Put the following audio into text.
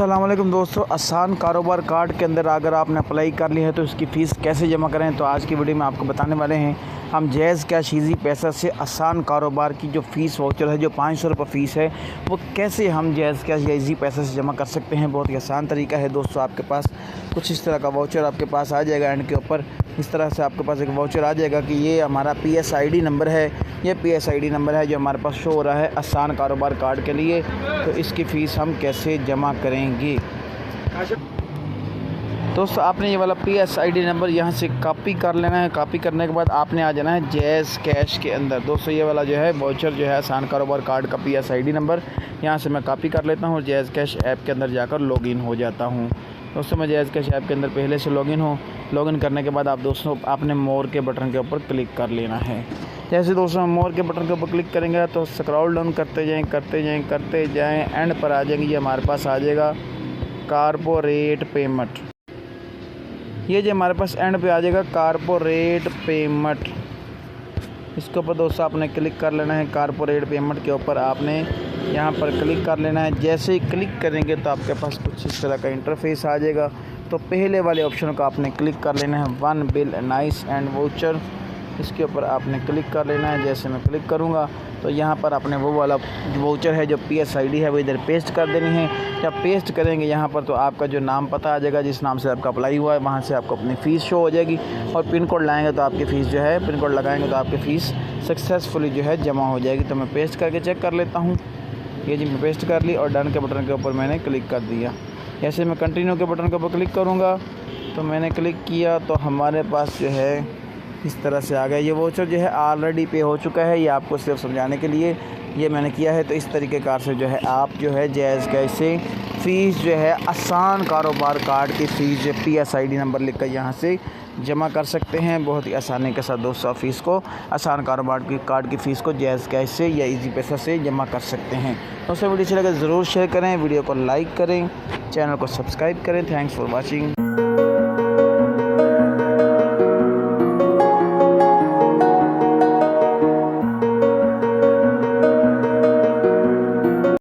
अस्सलाम वालेकुम दोस्तों, आसान कारोबार कार्ड के अंदर अगर आपने अप्लाई कर लिया है तो इसकी फ़ीस कैसे जमा करें, तो आज की वीडियो में आपको बताने वाले हैं। हम जैज़ कैश ईज़ी पैसा से आसान कारोबार की जो फ़ीस वाउचर है, जो 500 रुपये फ़ीस है, वो कैसे हम जैज़ कैश या ईज़ी पैसा से जमा कर सकते हैं। बहुत ही आसान तरीका है दोस्तों। आपके पास कुछ इस तरह का वाउचर आपके पास आ जाएगा। एंड के ऊपर इस तरह से आपके पास एक वाउचर आ जाएगा कि ये हमारा PSID नंबर है। ये PSID नंबर है जो हमारे पास शो हो रहा है आसान कारोबार कार्ड के लिए। तो इसकी फ़ीस हम कैसे जमा करेंगे दोस्तों, आपने ये वाला PSID नंबर यहाँ से कॉपी कर लेना है। कॉपी करने के बाद आपने आ जाना है जैज़ कैश के अंदर। दोस्तों ये वाला जो है वाउचर जो है आसान कारोबार कार्ड का PSID नंबर यहाँ से मैं कॉपी कर लेता हूँ और जैज़ कैश ऐप के अंदर जाकर लॉगिन हो जाता हूँ। दोस्तों मैं जैज़ कैश ऐप के अंदर पहले से लॉगिन करने के बाद दोस्तों आपने मोर के बटन के ऊपर क्लिक कर लेना है। जैसे दोस्तों मोर के बटन के ऊपर क्लिक करेंगे तो स्क्रॉल डाउन करते जाएं एंड पर आ जाएंगे। ये हमारे पास आ जाएगा कारपोरेट पेमेंट। ये जो हमारे पास एंड पे आ जाएगा कारपोरेट पेमेंट। इसके ऊपर दोस्तों आपने क्लिक कर लेना है। कारपोरेट पेमेंट के ऊपर आपने यहाँ पर क्लिक कर लेना है। जैसे ही क्लिक करेंगे तो आपके पास कुछ इस तरह का इंटरफेस आ जाएगा। तो पहले वाले ऑप्शन को आपने क्लिक कर लेना है, one bill nice and voucher. इसके ऊपर आपने क्लिक कर लेना है। जैसे मैं क्लिक करूँगा तो यहाँ पर आपने वो वाला वाउचर है जो PSID है वो इधर पेस्ट कर देनी है। जब पेस्ट करेंगे यहाँ पर तो आपका जो नाम पता आ जाएगा, जिस नाम से आपका अप्लाई हुआ है, वहाँ से आपको अपनी फ़ीस शो हो जाएगी। और पिन कोड लाएंगे तो आपकी फ़ीस जो है, पिन कोड लगाएंगे तो आपकी फ़ीस सक्सेसफुली जो है जमा हो जाएगी। तो मैं पेस्ट करके चेक कर लेता हूँ। ये जी मैं पेस्ट कर ली और डन के बटन के ऊपर मैंने क्लिक कर दिया। जैसे मैं कंटिन्यू के बटन के ऊपर क्लिक करूँगा तो मैंने क्लिक किया तो हमारे पास जो है इस तरह से आ गया। ये वाउचर जो है ऑलरेडी पे हो चुका है। ये आपको सिर्फ समझाने के लिए ये मैंने किया है। तो इस तरीके कार से जो है आप जो है जैज़ कैश से फ़ीस जो है आसान कारोबार कार्ड की फ़ीस जो PSID नंबर लिखकर यहाँ से जमा कर सकते हैं। बहुत ही आसानी के साथ दोस्तों फ़ीस को, आसान कारोबार की कार्ड की फ़ीस को जैज़ कैश से या ईज़ी पैसा से जमा कर सकते हैं। दोस्तों वीडियो अच्छी लगे ज़रूर शेयर करें, वीडियो को लाइक करें, चैनल को सब्सक्राइब करें। Thanks for watching.